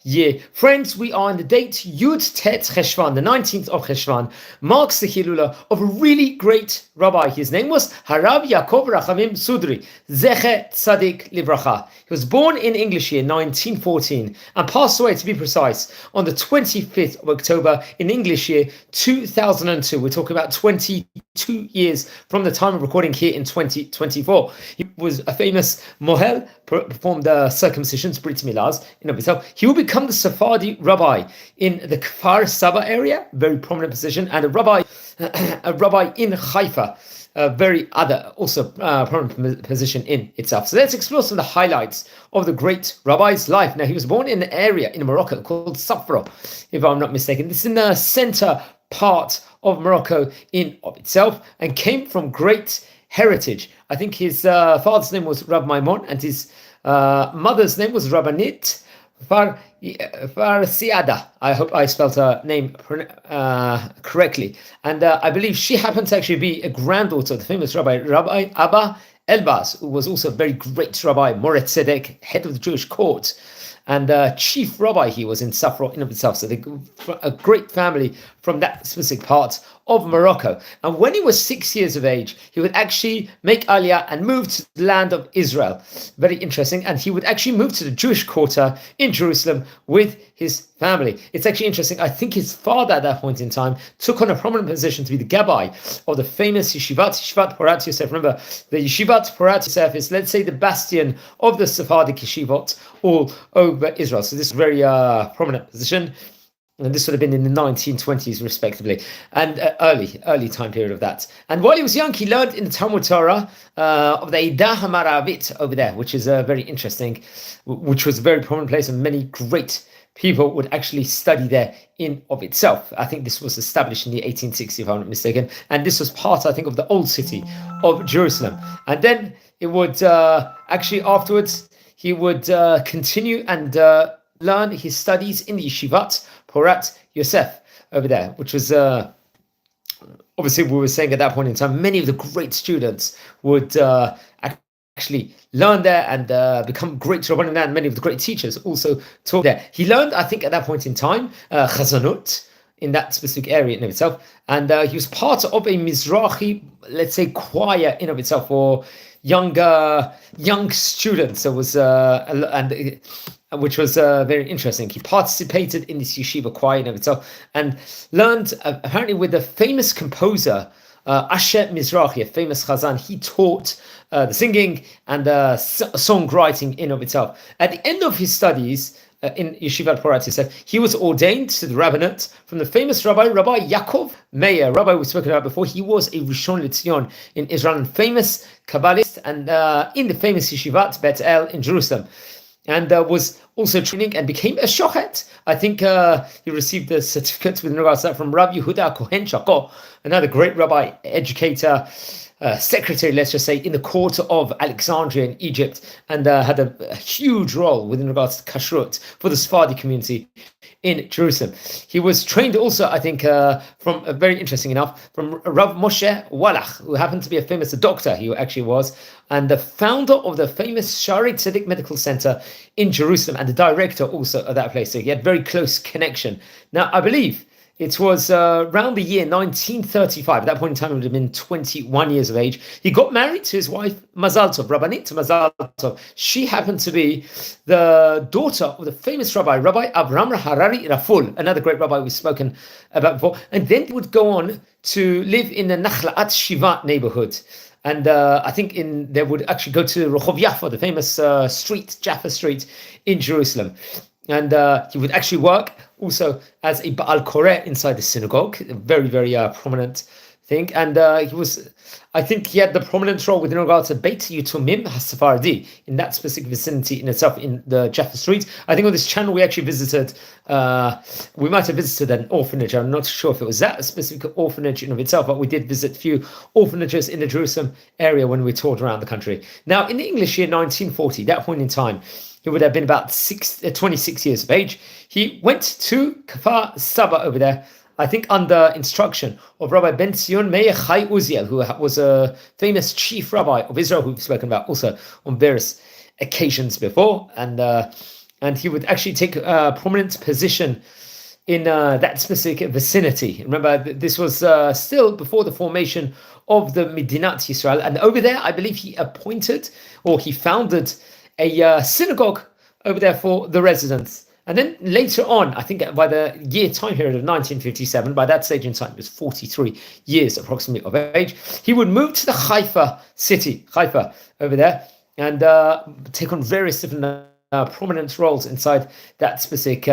year. Friends, we are on the date Yud Tet Cheshvan, the 19th of Cheshvan, marks the Hilula of a really great rabbi. His name was Rabbi Yaakov Sudri Z'tl. He was born in English year 1914 and passed away, to be precise, on the 25th of October in English year 2002. We're talking about 22 years from the time of recording here in 2024. He was a famous Mohel, performed circumcisions, Brit Milahs, in of itself. He will become the Sephardi rabbi in the בכפר Saba area, very prominent position, and a rabbi in Bחיפה, a very prominent position in itself. So let's explore some of the highlights of the great rabbi's life. Now, he was born in an area in Morocco called Safra, if I'm not mistaken. This is in the center part of Morocco in of itself, and came from great heritage. I think his father's name was Rav Maimon, and his mother's name was Rabbanit Farsiada. I hope I spelled her name correctly. And I believe she happened to actually be a granddaughter of the famous Rabbi Abba Elbaz, who was also a very great rabbi, Moret Tzedek, head of the Jewish court, and chief rabbi he was in Safra in of itself. So a great family from that specific part of Morocco. And when he was 6 years of age, he would actually make Aliyah and move to the land of Israel. Very interesting. And he would actually move to the Jewish quarter in Jerusalem with his family. It's actually interesting. I think his father at that point in time took on a prominent position to be the Gabbai of the famous Yeshivat Porat Yosef. Remember, the Yeshivat Porat Yosef is, let's say, the bastion of the Sephardic Yeshivot all over Israel. So this is a very prominent position. And this would have been in the 1920s, respectively, and early time period of that. And while he was young, he learned in the Talmud Torah of the Eidah HaMaravit over there, which is very interesting, which was a very prominent place, and many great people would actually study there in of itself. I think this was established in the 1860s, if I'm not mistaken, and this was part, I think, of the old city of Jerusalem. And then it would actually afterwards he would continue and learn his studies in the Yeshivat Porat Yosef over there, which was obviously, we were saying at that point in time, many of the great students would actually learn there and become great rabbanim there, and many of the great teachers also taught there. He learned, I think, at that point in time, chazanut in that specific area in of itself, and he was part of a Mizrahi, let's say, choir in of itself for young students. There was which was very interesting. He participated in this yeshiva choir in of itself and learned apparently with the famous composer Asher Mizrahi, a famous chazan. He taught the singing and songwriting in of itself. At the end of his studies in Yeshivat Porat Yosef, he was ordained to the rabbinate from the famous Rabbi Yaakov Meir, rabbi we've spoken about before. He was a Rishon LeZion in Israel, and famous Kabbalist, and in the famous Yeshivat Bet El in Jerusalem, and was also training and became a shochet. I think he received the certificates with regards to that from Rabbi Yehuda Kohen Shako, another great rabbi, educator, secretary, let's just say, in the court of Alexandria in Egypt, and had a huge role within regards to kashrut for the Sephardi community in Jerusalem. He was trained also, I think, from very interesting enough, from Rav Moshe Wallach, who happened to be a famous doctor. He actually was, and the founder of the famous Shari Tzedek Medical Center in Jerusalem, and the director also of that place. So he had very close connection. Now, I believe it was around the year 1935. At that point in time, he would have been 21 years of age. He got married to his wife, Mazal Tov, Rabbanit Mazal Tov. She happened to be the daughter of the famous Rabbi Avraham Harari Raful, another great rabbi we've spoken about before. And then he would go on to live in the Nachlaat Shiva neighborhood. And I think they would actually go to Rehov Yaffa, the famous street, Jaffa Street in Jerusalem. And he would actually work also as a Baal Koreh inside the synagogue, a very, very prominent thing. And I think he had the prominent role with regards to Beit Yutumim HaSephardi in that specific vicinity in itself, in the Jaffa Street. I think on this channel we actually visited, we might have visited an orphanage. I'm not sure if it was that specific orphanage in of itself, but we did visit a few orphanages in the Jerusalem area when we toured around the country. Now, in the English year 1940, that point in time, he would have been about 26 years of age. He went to Kfar Saba over there, I think under instruction of Rabbi Ben Zion Meir Chai Uziel, who was a famous chief rabbi of Israel, who we've spoken about also on various occasions before. And and he would actually take a prominent position in that specific vicinity. Remember, this was still before the formation of the Medinat Yisrael, and over there, I believe he appointed or he founded a synagogue over there for the residents. And then later on, I think by the year time period of 1957, by that stage in time, he was 43 years approximately of age, he would move to the Haifa city, Haifa over there, and take on various different prominent roles inside that specific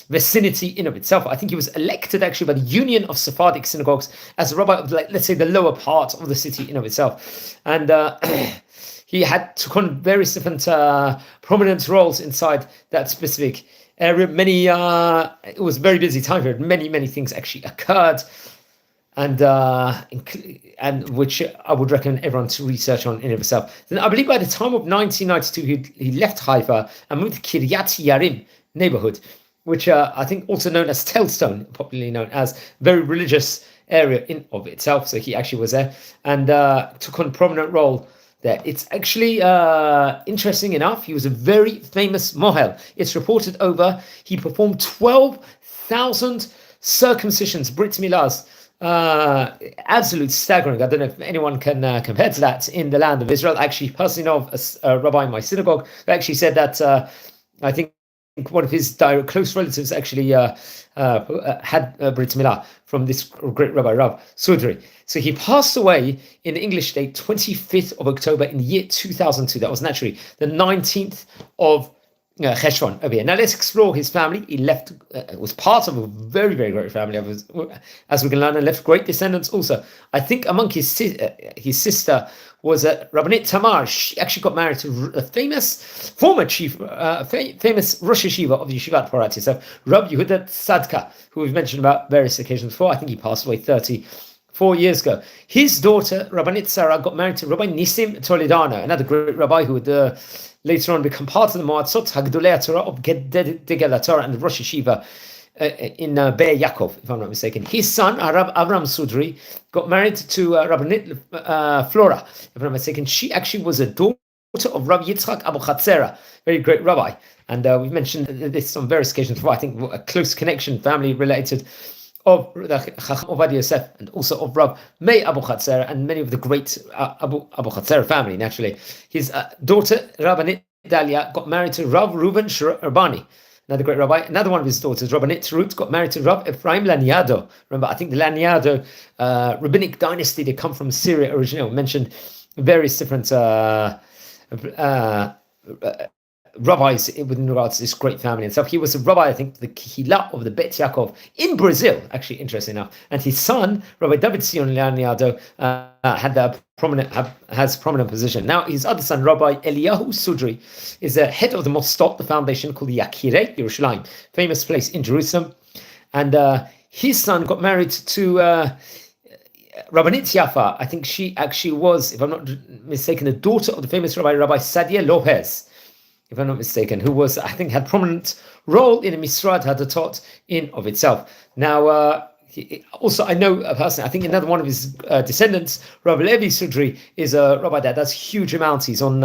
vicinity in of itself. I think he was elected actually by the Union of Sephardic Synagogues as a rabbi of, like, let's say, the lower part of the city in of itself. And he took on various different prominent roles inside that specific area. It was a very busy time period. Many things actually occurred, and which I would recommend everyone to research on in of itself. Then I believe by the time of 1992, he left Haifa and moved to Kiryat Yarim neighborhood, which I think also known as Telstone, popularly known as, very religious area in of itself. So he actually was there and took on a prominent role there. It's actually interesting enough, he was a very famous Moel. It's reported he performed 12,000 circumcisions, Brit Milahs. Absolute staggering. I don't know if anyone can compare to that in the land of Israel. Actually, personally know of a rabbi in my synagogue who actually said that I think one of his close relatives actually had Brit Milah from this great Rabbi Rav Sudri. So he passed away in the English date 25th of October in the year 2002. That was naturally the 19th of Cheshvan over here. Now let's explore his family. He was part of a very, very great family, as we can learn, and left great descendants also. I think among his sister was Rabbinit Tamar. She actually got married to a famous former chief, famous Rosh Yeshiva of the Yeshivat Porat Yosef, Rabbi Yehuda Tzadka, who we've mentioned about various occasions before. I think he passed away 34 years ago. His daughter, Rabbanit Sarah, got married to Rabbi Nisim Toledano, another great rabbi who would later on become part of the Moatzot Hagdolei Torah of Gedel Torah and the Rosh Yeshiva in Be'er Yaakov, if I'm not mistaken. His son, Arab Avram Sudri, got married to Rabbanit Flora, if I'm not mistaken. She actually was a daughter of Rabbi Yitzchak Abu Chatzera, very great rabbi. And we've mentioned this on various occasions before. I think a close connection, family related, of the Chacham Ovadia Yosef and also of Rav Meir Abu Chatzera and many of the great Abu Chatzera family, naturally. His daughter, Rabbanit Dalia, got married to Rav Reuven Sharbani, another great rabbi. Another one of his daughters, Rabbanit Ruth, got married to Rav Ephraim Laniado. Remember, I think the Laniado rabbinic dynasty, they come from Syria originally. We mentioned various different rabbis within regards to this great family and stuff. He was a rabbi, I think, the Kahila of the Bet Yaakov in Brazil, actually, interesting enough. And his son, Rabbi David Sion Laniado, has prominent position. Now, his other son, Rabbi Eliyahu Sudri, is the head of the Mostot, the foundation called the Yakirei Yerushalayim, famous place in Jerusalem. And his son got married to Rabbanit Yafa. I think she actually was, if I'm not mistaken, the daughter of the famous Rabbi Sadia Lopez, if I'm not mistaken, who was, I think, had prominent role in a Misrad Hadatot in of itself. Now, also, I know a person, I think another one of his descendants, Rabbi Levi Sudri, is a rabbi that does huge amounts. He's on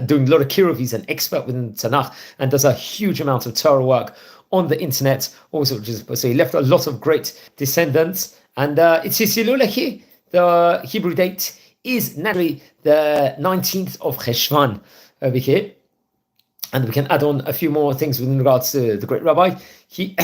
doing a lot of kiruv. He's an expert within Tanakh and does a huge amount of Torah work on the internet. Also, so he left a lot of great descendants. And it's his Yiluleh here. The Hebrew date is naturally the 19th of Cheshvan over here. And we can add on a few more things with regards to the great rabbi. He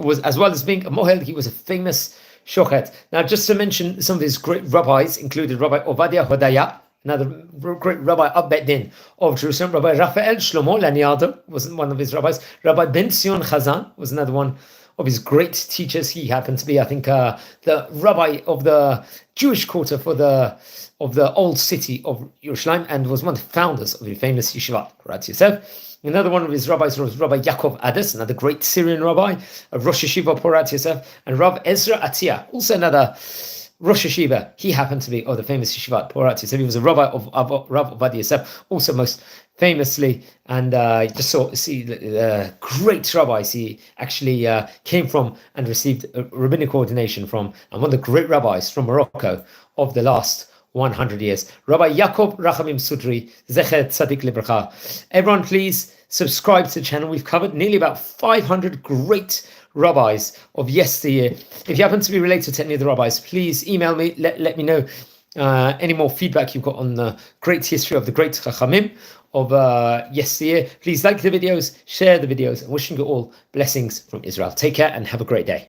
was, as well as being a Moel, he was a famous shochet. Now, just to mention some of his great rabbis, included Rabbi Ovadia Hodaya, another great rabbi of Bet Din of Jerusalem. Rabbi Raphael Shlomo Laniado was one of his rabbis. Rabbi Ben Sion Chazan was another one of his great teachers. He happened to be, I think, the rabbi of the Jewish quarter of the old city of Yerushalayim, and was one of the founders of the famous Yeshivat Porat Yosef. Another one of his rabbis was Rabbi Yaakov Ades, another great Syrian rabbi of Rosh Yeshiva Porat Yosef, and Rav Ezra Atiyah, also another Rosh Yeshiva. He happened to be the famous Yeshivat Porat Yosef. He was a rabbi of Rav Ovadia Yosef, also most famously, and just see the great rabbis he actually came from and received a rabbinic ordination from, and one of the great rabbis from Morocco of the last 100 years. Rabbi Yaakov Sudri Z'tl. Everyone, please subscribe to the channel. We've covered nearly about 500 great rabbis of yesteryear. If you happen to be related to any of the rabbis, please email me. Let me know any more feedback you've got on the great history of the great Rachmim of yesteryear. Please like the videos, share the videos, and wishing you all blessings from Israel. Take care and have a great day.